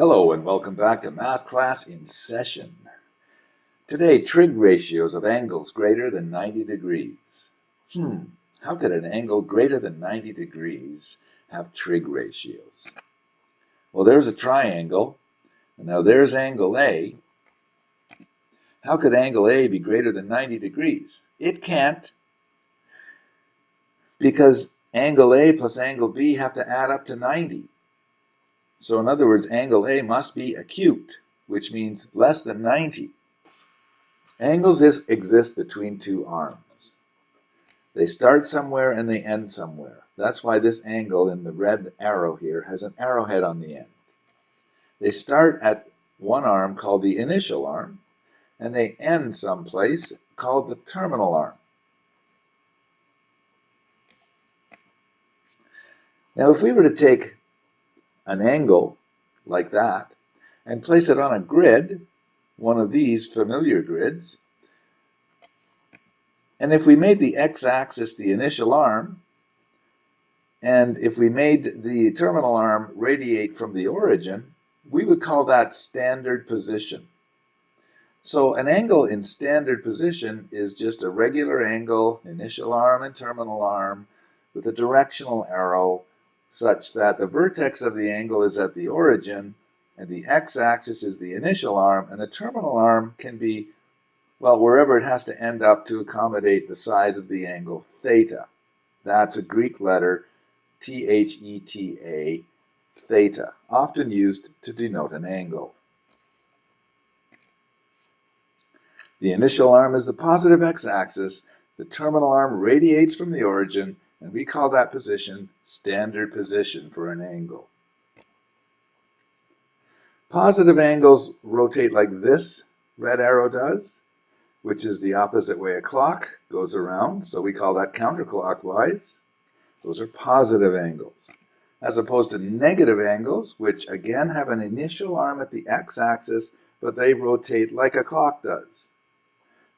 Hello and welcome back to Math Class in Session. Today, trig ratios of angles greater than 90 degrees. How could an angle greater than 90 degrees have trig ratios? Well, there's a triangle, and now there's angle A. How could angle A be greater than 90 degrees? It can't, because angle A plus angle B have to add up to 90. So in other words, angle A must be acute, which means less than 90. Angles exist between two arms. They start somewhere and they end somewhere. That's why this angle in the red arrow here has an arrowhead on the end. They start at one arm called the initial arm, and they end someplace called the terminal arm. Now, if we were to take an angle like that and place it on a grid, one of these familiar grids, and if we made the x-axis the initial arm, and if we made the terminal arm radiate from the origin, we would call that standard position. So an angle in standard position is just a regular angle, initial arm and terminal arm, with a directional arrow such that the vertex of the angle is at the origin, and the x-axis is the initial arm, and the terminal arm can be, well, wherever it has to end up to accommodate the size of the angle theta. That's a Greek letter, theta, theta, often used to denote an angle. The initial arm is the positive x-axis, the terminal arm radiates from the origin, and we call that position standard position for an angle. Positive angles rotate like this red arrow does, which is the opposite way a clock goes around, so we call that counterclockwise. Those are positive angles. As opposed to negative angles, which again have an initial arm at the x-axis, but they rotate like a clock does.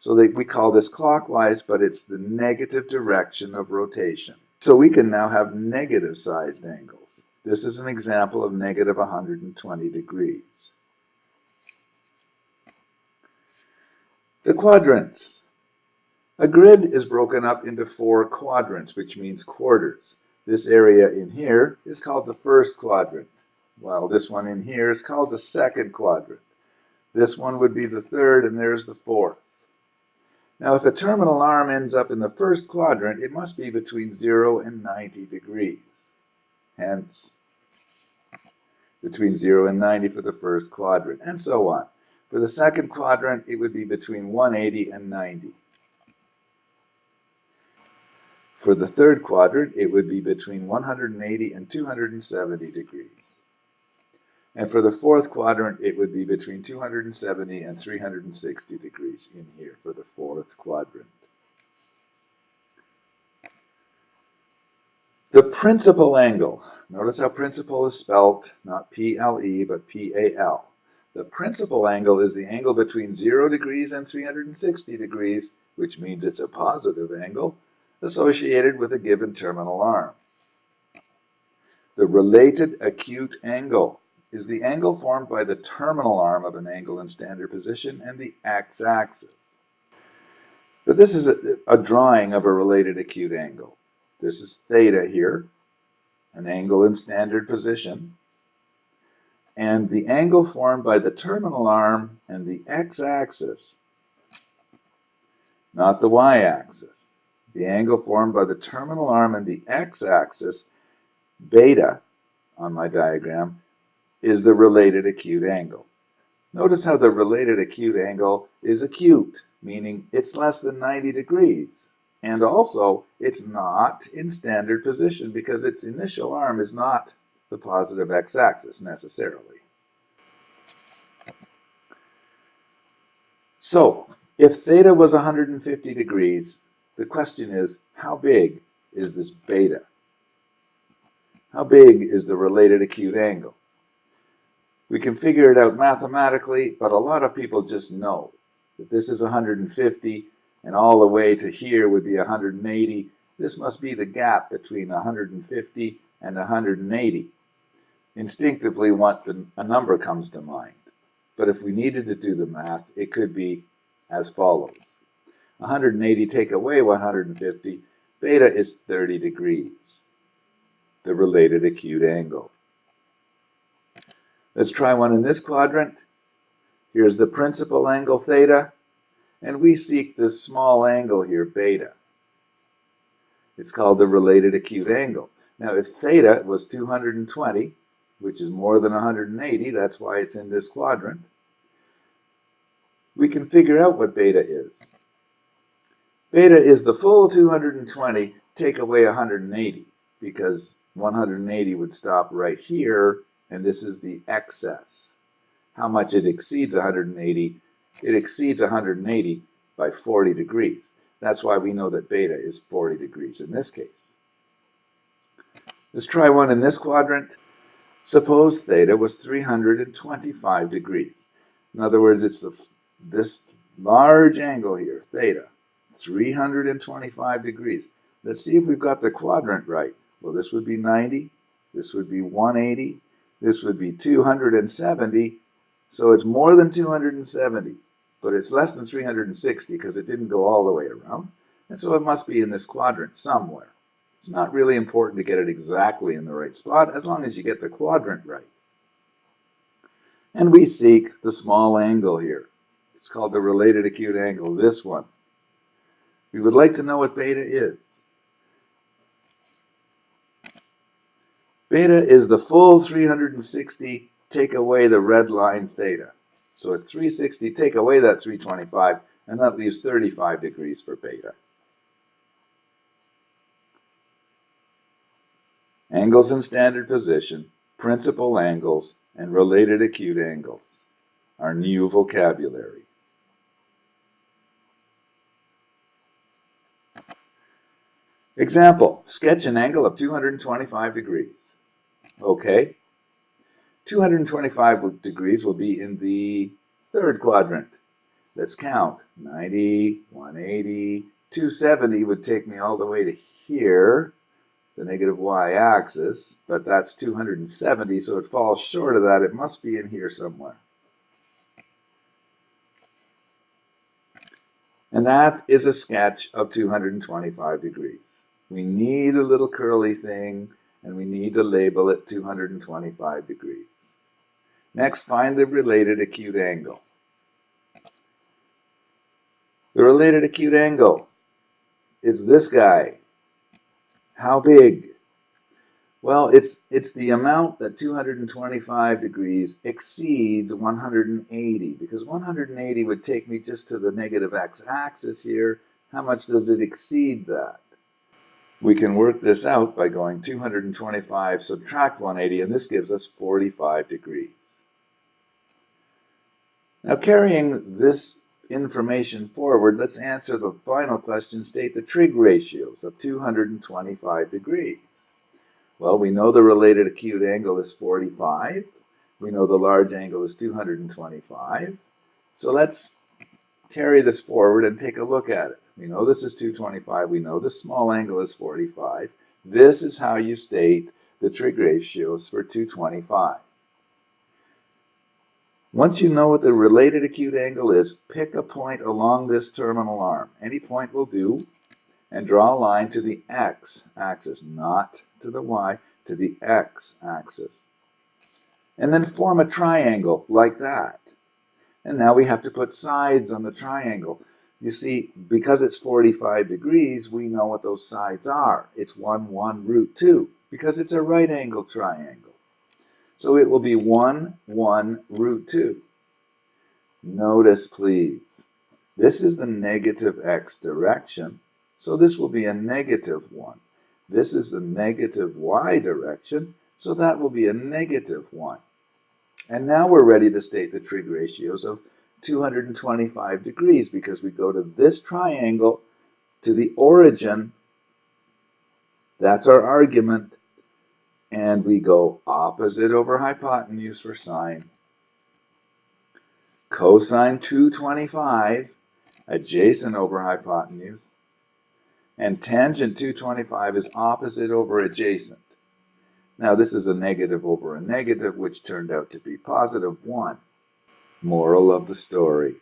So we call this clockwise, but it's the negative direction of rotation. So we can now have negative sized angles. This is an example of negative 120 degrees. The quadrants. A grid is broken up into 4 quadrants, which means quarters. This area in here is called the first quadrant, while this one in here is called the second quadrant. This one would be the third, and there's the fourth. Now, if a terminal arm ends up in the first quadrant, it must be between 0 and 90 degrees. Hence, between 0 and 90 for the first quadrant, and so on. For the second quadrant, it would be between 180 and 90. For the third quadrant, it would be between 180 and 270 degrees. And for the fourth quadrant, it would be between 270 and 360 degrees in here for the fourth quadrant. The principal angle. Notice how principal is spelt, not P-L-E, but P-A-L. The principal angle is the angle between 0 degrees and 360 degrees, which means it's a positive angle, associated with a given terminal arm. The related acute angle is the angle formed by the terminal arm of an angle in standard position and the x-axis. But this is a drawing of a related acute angle. This is theta here, an angle in standard position, and the angle formed by the terminal arm and the x-axis, not the y-axis. The angle formed by the terminal arm and the x-axis, beta, on my diagram, is the related acute angle. Notice how the related acute angle is acute, meaning it's less than 90 degrees. And also, it's not in standard position because its initial arm is not the positive x-axis necessarily. So, if theta was 150 degrees, the question is, how big is this beta? How big is the related acute angle? We can figure it out mathematically, but a lot of people just know that this is 150 and all the way to here would be 180. This must be the gap between 150 and 180. instinctively a number comes to mind. But if we needed to do the math, it could be as follows. 180 take away 150, beta is 30 degrees, the related acute angle. Let's try one in this quadrant. Here's the principal angle theta, and we seek this small angle here, beta. It's called the related acute angle. Now, if theta was 220, which is more than 180, that's why it's in this quadrant, we can figure out what beta is. Beta is the full 220 take away 180, because 180 would stop right here, and this is the excess. How much it exceeds 180? It exceeds 180 by 40 degrees. That's why we know that beta is 40 degrees in this case. Let's try one in this quadrant. Suppose theta was 325 degrees. In other words, it's this large angle here, theta, 325 degrees. Let's see if we've got the quadrant right. Well, this would be 90, this would be 180, this would be 270, so it's more than 270, but it's less than 360 because it didn't go all the way around, and so it must be in this quadrant somewhere. It's not really important to get it exactly in the right spot as long as you get the quadrant right. And we seek the small angle here. It's called the related acute angle, this one. We would like to know what beta is. Beta is the full 360 take away the red line theta. So it's 360 take away that 325, and that leaves 35 degrees for beta. Angles in standard position, principal angles, and related acute angles are new vocabulary. Example, sketch an angle of 225 degrees. Okay, 225 degrees will be in the third quadrant. Let's count. 90, 180, 270 would take me all the way to here, the negative y-axis, but that's 270, so it falls short of that. It must be in here somewhere. And that is a sketch of 225 degrees. We need a little curly thing, and we need to label it 225 degrees. Next, find the related acute angle. The related acute angle is this guy. How big? Well, it's the amount that 225 degrees exceeds 180, because 180 would take me just to the negative x-axis here. How much does it exceed that? We can work this out by going 225 subtract 180, and this gives us 45 degrees. Now, carrying this information forward, let's answer the final question. State the trig ratios of 225 degrees. Well, we know the related acute angle is 45. We know the large angle is 225. So let's carry this forward and take a look at it. We know this is 225. We know the small angle is 45. This is how you state the trig ratios for 225. Once you know what the related acute angle is, pick a point along this terminal arm. Any point will do, and draw a line to the x-axis, not to the y, to the x-axis. And then form a triangle like that. And now we have to put sides on the triangle. You see, because it's 45 degrees, we know what those sides are. It's 1, 1, root 2, because it's a right angle triangle. So it will be 1, 1, root 2. Notice, please, this is the negative x direction, so this will be a negative 1. This is the negative y direction, so that will be a negative 1. And now we're ready to state the trig ratios of 225 degrees, because we go to this triangle, to the origin, that's our argument, and we go opposite over hypotenuse for sine. Cosine 225, adjacent over hypotenuse. And tangent 225 is opposite over adjacent. Now this is a negative over a negative, which turned out to be positive 1. Moral of the story.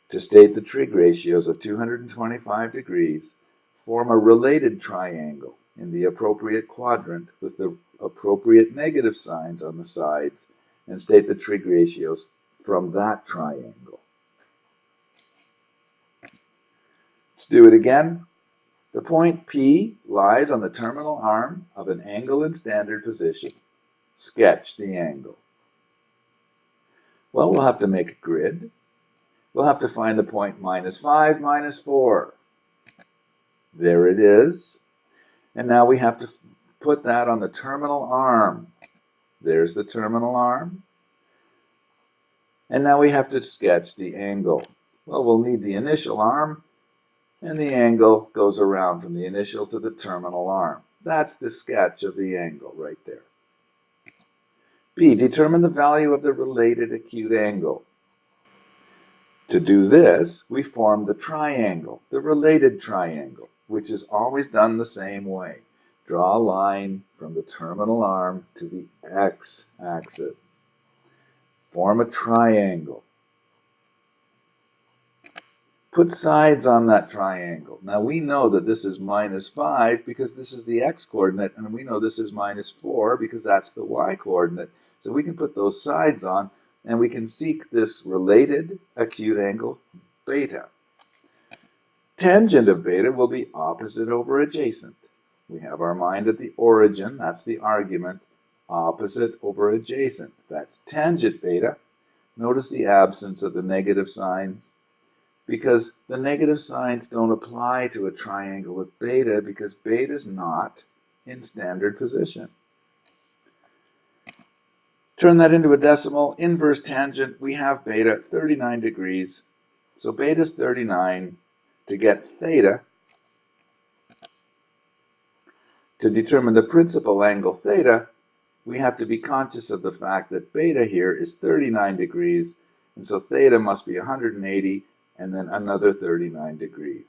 To state the trig ratios of 225 degrees, form a related triangle in the appropriate quadrant with the appropriate negative signs on the sides, and state the trig ratios from that triangle. Let's do it again. The point P lies on the terminal arm of an angle in standard position. Sketch the angle. Well, we'll have to make a grid. We'll have to find the point -5, -4. There it is. And now we have to put that on the terminal arm. There's the terminal arm. And now we have to sketch the angle. Well, we'll need the initial arm, and the angle goes around from the initial to the terminal arm. That's the sketch of the angle right there. B, determine the value of the related acute angle. To do this, we form the triangle, the related triangle, which is always done the same way. Draw a line from the terminal arm to the x-axis. Form a triangle. Put sides on that triangle. Now we know that this is -5 because this is the x-coordinate, and we know this is -4 because that's the y-coordinate. So we can put those sides on, and we can seek this related acute angle, beta. Tangent of beta will be opposite over adjacent. We have our mind at the origin, that's the argument. Opposite over adjacent, that's tangent beta. Notice the absence of the negative signs, because the negative signs don't apply to a triangle with beta because beta is not in standard position. Turn that into a decimal, inverse tangent, we have beta 39 degrees. So beta is 39. To get theta, to determine the principal angle theta, we have to be conscious of the fact that beta here is 39 degrees, and so theta must be 180 and then another 39 degrees.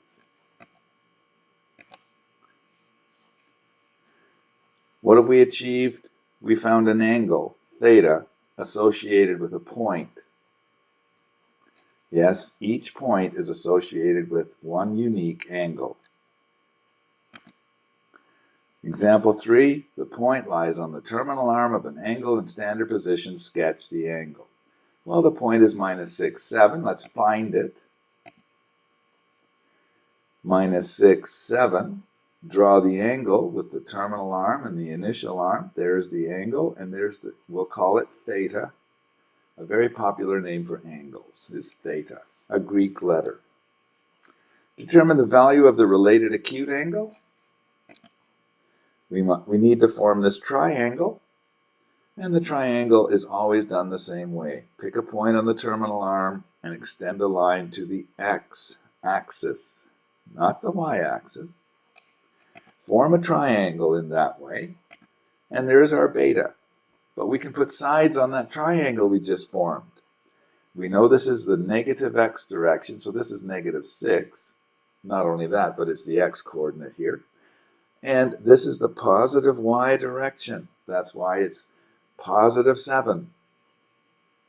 What have we achieved? We found an angle, theta, associated with a point. Yes, each point is associated with one unique angle. Example 3, the point lies on the terminal arm of an angle in standard position. Sketch the angle. Well, the point is -6, 7. Let's find it. -6, 7. Draw the angle with the terminal arm and the initial arm. There's the angle, and we'll call it theta. A very popular name for angles is theta, a Greek letter. Determine the value of the related acute angle. We need to form this triangle, and the triangle is always done the same way. Pick a point on the terminal arm and extend a line to the x-axis, not the y-axis. Form a triangle in that way, and there's our beta. But we can put sides on that triangle we just formed. We know this is the negative x direction, so this is -6. Not only that, but it's the x-coordinate here. And this is the positive y direction. That's why it's +7.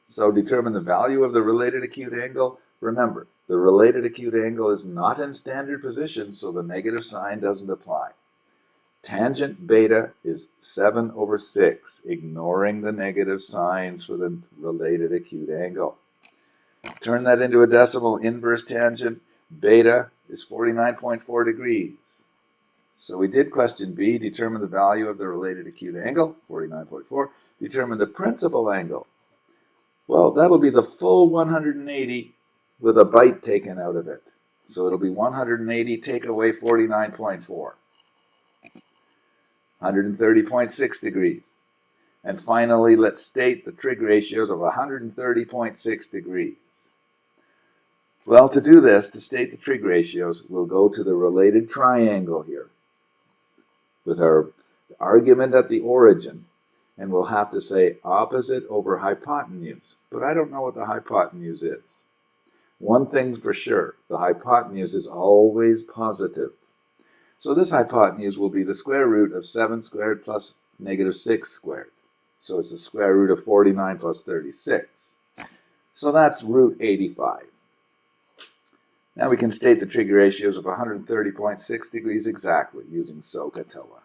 So determine the value of the related acute angle. Remember, the related acute angle is not in standard position, so the negative sign doesn't apply. Tangent beta is 7/6, ignoring the negative signs for the related acute angle. Turn that into a decimal, inverse tangent beta is 49.4 degrees. So we did question B, determine the value of the related acute angle, 49.4. Determine the principal angle. Well, that'll be the full 180 with a bite taken out of it. So it'll be 180 take away 49.4. 130.6 degrees. And finally, let's state the trig ratios of 130.6 degrees. Well, to do this, to state the trig ratios, we'll go to the related triangle here with our argument at the origin, and we'll have to say opposite over hypotenuse. But I don't know what the hypotenuse is. One thing for sure, the hypotenuse is always positive. So this hypotenuse will be the square root of 7 squared plus negative 6 squared. So it's the square root of 49 plus 36. So that's root 85. Now we can state the trig ratios of 130.6 degrees exactly using SOHCAHTOA.